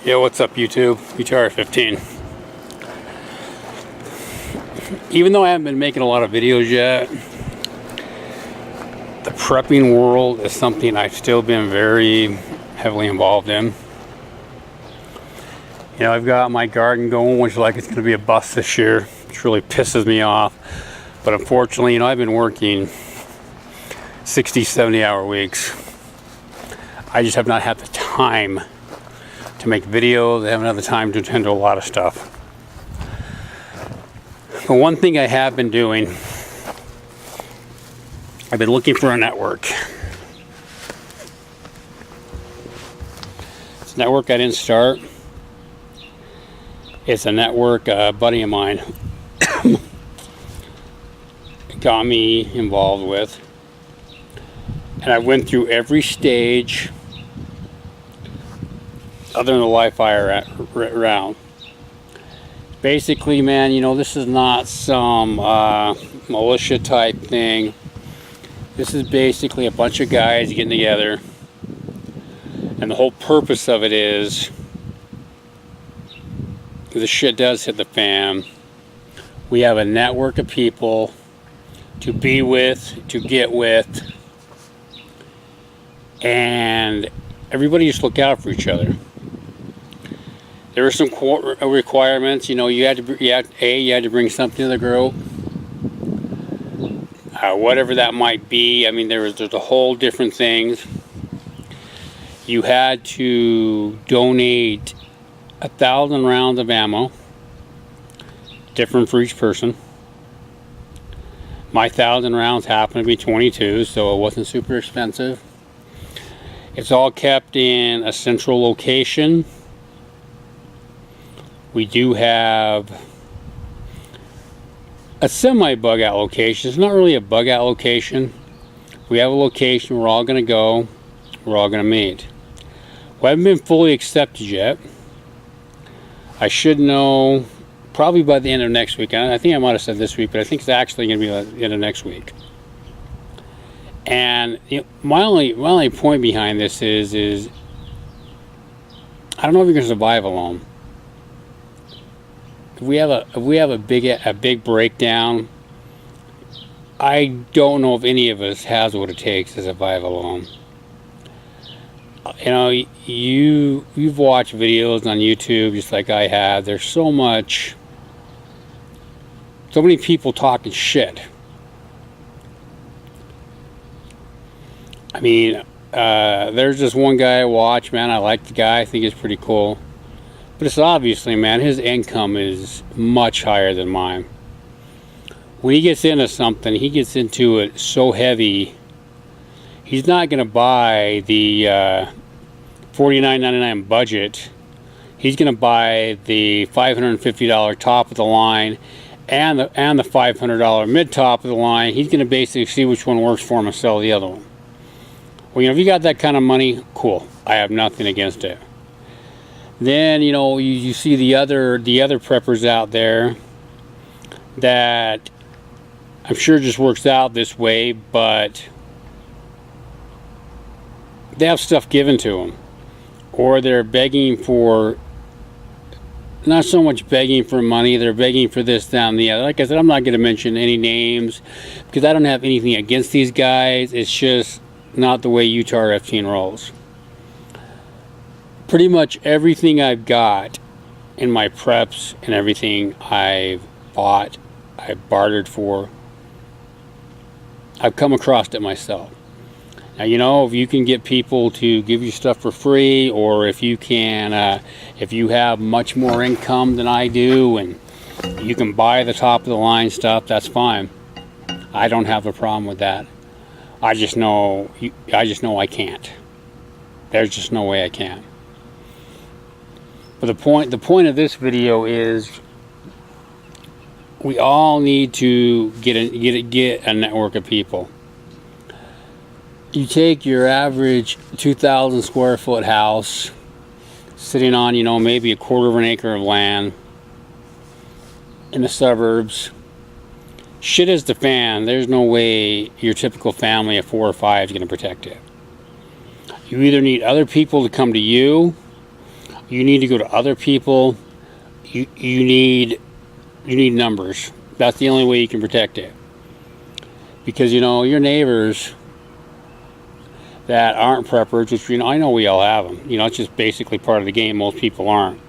Yo, what's up YouTube? UTR15. Even though I haven't been making a lot of videos yet, the prepping world is something I've still been very heavily involved in. You know, I've got my garden going, which like it's going to be a bust this year, which really pisses me off. But unfortunately, you know, I've been working 60, 70-hour weeks. I just have not had the time to make videos. I haven't had the time to attend to a lot of stuff. But one thing I have been doing, I've been looking for a network. It's a network I didn't start. It's a network a buddy of mine got me involved with. And I went through every stage other than the Wi-Fi round. Basically, man, you know, this is not some militia type thing. This is basically a bunch of guys getting together, and the whole purpose of it is, if the shit does hit the fan, we have a network of people to be with, to get with, and everybody just look out for each other. There were some requirements, you know. You had to bring something to the group, whatever that might be. I mean, there's a whole different things. You had to donate 1,000 rounds of ammo, different for each person. My 1,000 rounds happened to be 22, so it wasn't super expensive. It's all kept in a central location. We do have a semi-bug out location. It's not really a bug out location. We have a location we're all going to go. We're all going to meet. We haven't been fully accepted yet. I should know probably by the end of next week. I think I might have said this week, but I think it's actually going to be the end of next week. And you know, my only point behind this is I don't know if you're going to survive alone. If we have a big breakdown, I don't know if any of us has what it takes to survive alone. You know, you've watched videos on YouTube just like I have. There's so many people talking shit. I mean, there's this one guy I watch, man. I like the guy. I think he's pretty cool. But it's obviously, man, his income is much higher than mine. When he gets into something, he gets into it so heavy, he's not going to buy the $49.99 budget. He's going to buy the $550 top of the line and the $500 mid top of the line. He's going to basically see which one works for him and sell the other one. Well, you know, if you got that kind of money, cool. I have nothing against it. Then, you know, you see the other preppers out there that I'm sure just works out this way, but they have stuff given to them, or they're begging for, not so much begging for money, they're begging for this, that, and the other. Like I said, I'm not going to mention any names because I don't have anything against these guys. It's just not the way UTR15 rolls. Pretty much everything I've got in my preps and everything I've bought, I've bartered for, I've come across it myself. Now, you know, if you can get people to give you stuff for free, or if you can, if you have much more income than I do and you can buy the top of the line stuff, that's fine. I don't have a problem with that. I just know I can't. There's just no way I can. But the point of this video is we all need to get a network of people. You take your average 2,000 square foot house sitting on, you know, maybe a quarter of an acre of land in the suburbs. Shit is the fan. There's no way your typical family of 4 or 5 is going to protect it. You either need other people to come to you, you need to go to other people, you need numbers. That's the only way you can protect it. Because, you know, your neighbors that aren't preppers, which, you know, I know we all have them. You know, it's just basically part of the game. Most people aren't.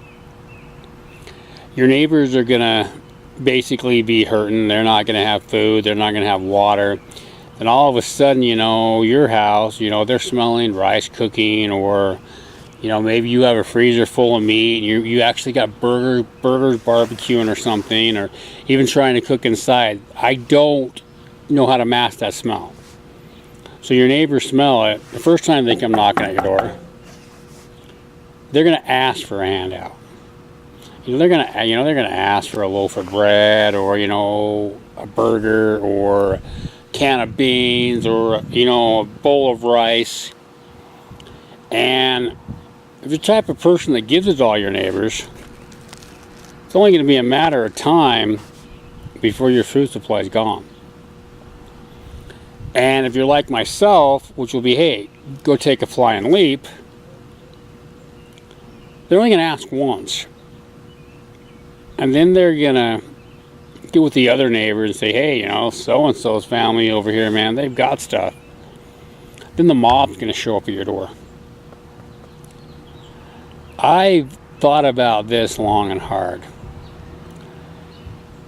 Your neighbors are going to basically be hurting. They're not going to have food. They're not going to have water. And all of a sudden, you know, your house, you know, they're smelling rice cooking, or, you know, maybe you have a freezer full of meat and you actually got burgers barbecuing or something, or even trying to cook inside. I don't know how to mask that smell. So your neighbors smell it. The first time they come knocking at your door, they're going to ask for a handout. You know, they're going to ask for a loaf of bread, or, you know, a burger, or a can of beans, or, you know, a bowl of rice. And if you're the type of person that gives it to all your neighbors, it's only going to be a matter of time before your food supply is gone. And if you're like myself, which will be, hey, go take a flying leap, they're only going to ask once. And then they're going to get with the other neighbors and say, hey, you know, so-and-so's family over here, man, they've got stuff. Then the mob's going to show up at your door. I've thought about this long and hard.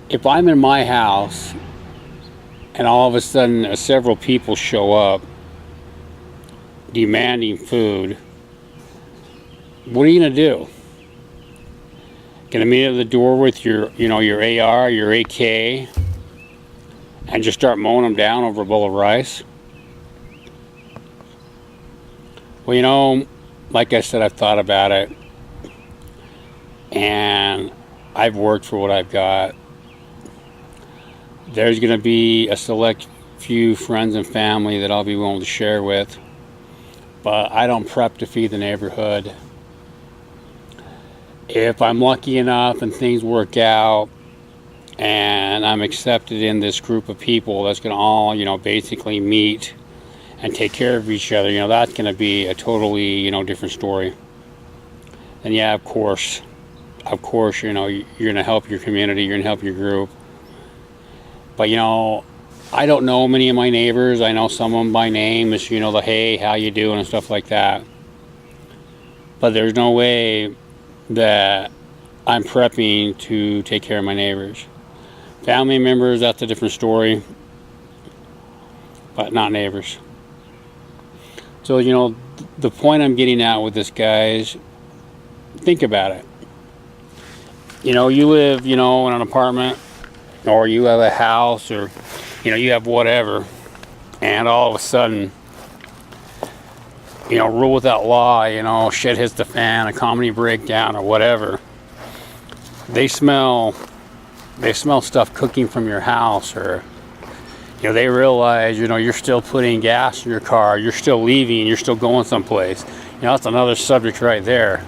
If I'm in my house and all of a sudden several people show up demanding food, what are you going to do? Going to meet at the door with your, you know, your AR, your AK, and just start mowing them down over a bowl of rice? Well, you know, like I said, I've thought about it, and I've worked for what I've got. There's going to be a select few friends and family that I'll be willing to share with, but I don't prep to feed the neighborhood. If I'm lucky enough and things work out and I'm accepted in this group of people that's going to all, you know, basically meet and take care of each other, you know, that's going to be a totally, you know, different story. And yeah, of course, you know, you're going to help your community, you're going to help your group. But, you know, I don't know many of my neighbors. I know some of them by name, as, you know, the hey, how you doing and stuff like that. But there's no way that I'm prepping to take care of my neighbors. Family members, that's a different story, but not neighbors. So, you know, the point I'm getting at with this, guys, think about it. You know, you live, you know, in an apartment, or you have a house, or, you know, you have whatever, and all of a sudden, you know, rule without law, you know, shit hits the fan, a comedy breakdown, or whatever. They smell stuff cooking from your house, or, you know, they realize, you know, you're still putting gas in your car, you're still leaving, you're still going someplace. You know, that's another subject right there.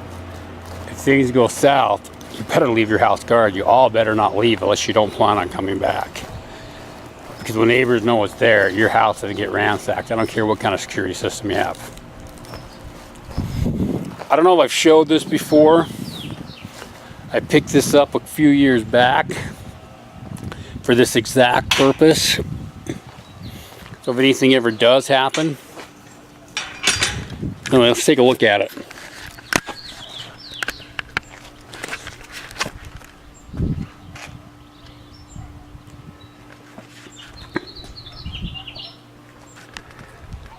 If things go south, you better leave your house guard. You all better not leave unless you don't plan on coming back. Because when neighbors know it's there, your house doesn't get ransacked. I don't care what kind of security system you have. I don't know if I've showed this before. I picked this up a few years back for this exact purpose. So if anything ever does happen, anyway, let's take a look at it.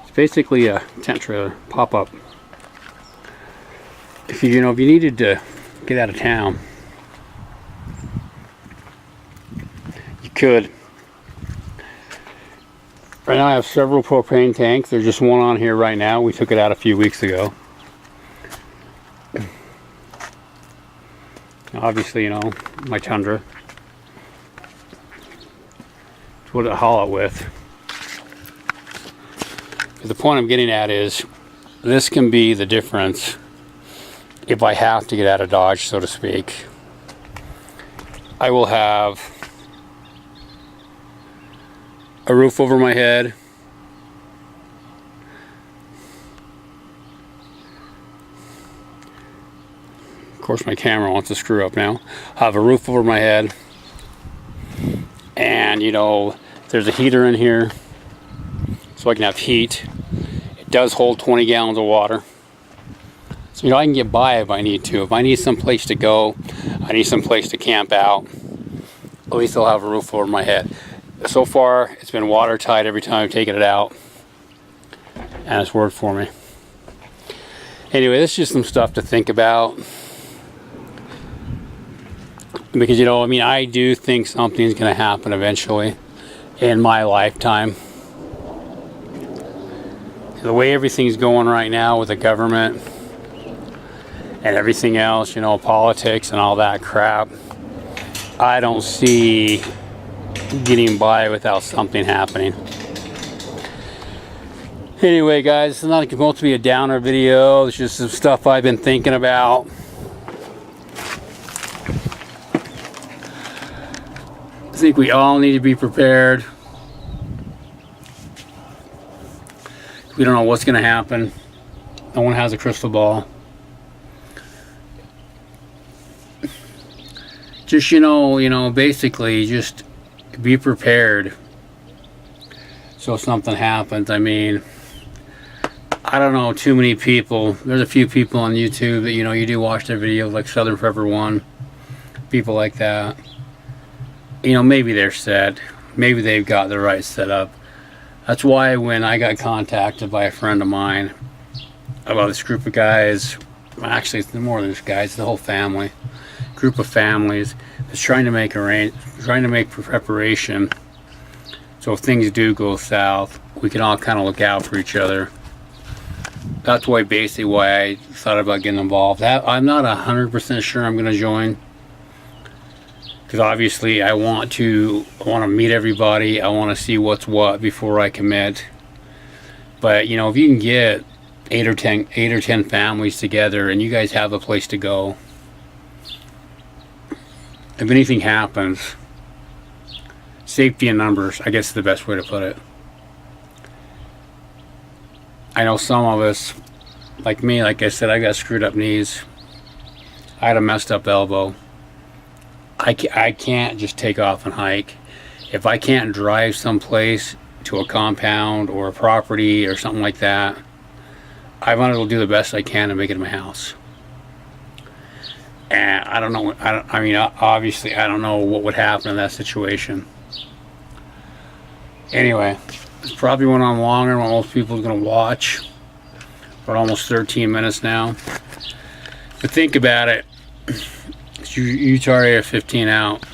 It's basically a tent trailer, pop-up. If you know, if you needed to get out of town, you could. Right now I have several propane tanks. There's just one on here right now. We took it out a few weeks ago. Obviously, you know, my Tundra. It's what I haul it with. But the point I'm getting at is, this can be the difference if I have to get out of Dodge, so to speak. I will have a roof over my head, Of course, my camera wants to screw up now. I have a roof over my head. And, you know, there's a heater in here so I can have heat. It does hold 20 gallons of water. So, you know, I can get by if I need to. If I need some place to go, I need some place to camp out, at least I'll have a roof over my head. So far, it's been watertight every time I've taken it out. And it's worked for me. Anyway, this is just some stuff to think about. Because, you know, I mean, I do think something's going to happen eventually in my lifetime. The way everything's going right now with the government and everything else, you know, politics and all that crap, I don't see getting by without something happening. Anyway, guys, this is not supposed to be a downer video. It's just some stuff I've been thinking about. I think we all need to be prepared. We don't know what's going to happen. No one has a crystal ball. Just, you know, basically just be prepared so something happens. I mean, I don't know too many people. There's a few people on YouTube that, you know, you do watch their videos, like Southern Forever One, people like that. You know, maybe they're set. Maybe they've got the right setup. That's why when I got contacted by a friend of mine about this group of guys, actually it's more than just guys, the whole family, group of families that's trying to make preparation so if things do go south, we can all kind of look out for each other. That's why basically why I thought about getting involved. I'm not 100% sure I'm going to join, because obviously I want to meet everybody. I want to see what's what before I commit. But you know, if you can get 8 or 10 families together and you guys have a place to go, if anything happens, safety in numbers, I guess is the best way to put it. I know some of us, like me, like I said, I got screwed up knees. I had a messed up elbow. I can't just take off and hike. If I can't drive someplace to a compound or a property or something like that, I want to do the best I can to make it to my house. And I don't know, I mean, obviously I don't know what would happen in that situation. Anyway, this probably went on longer than what most people are going to watch. We're almost 13 minutes now. But think about it. It's Utah Area 15 out.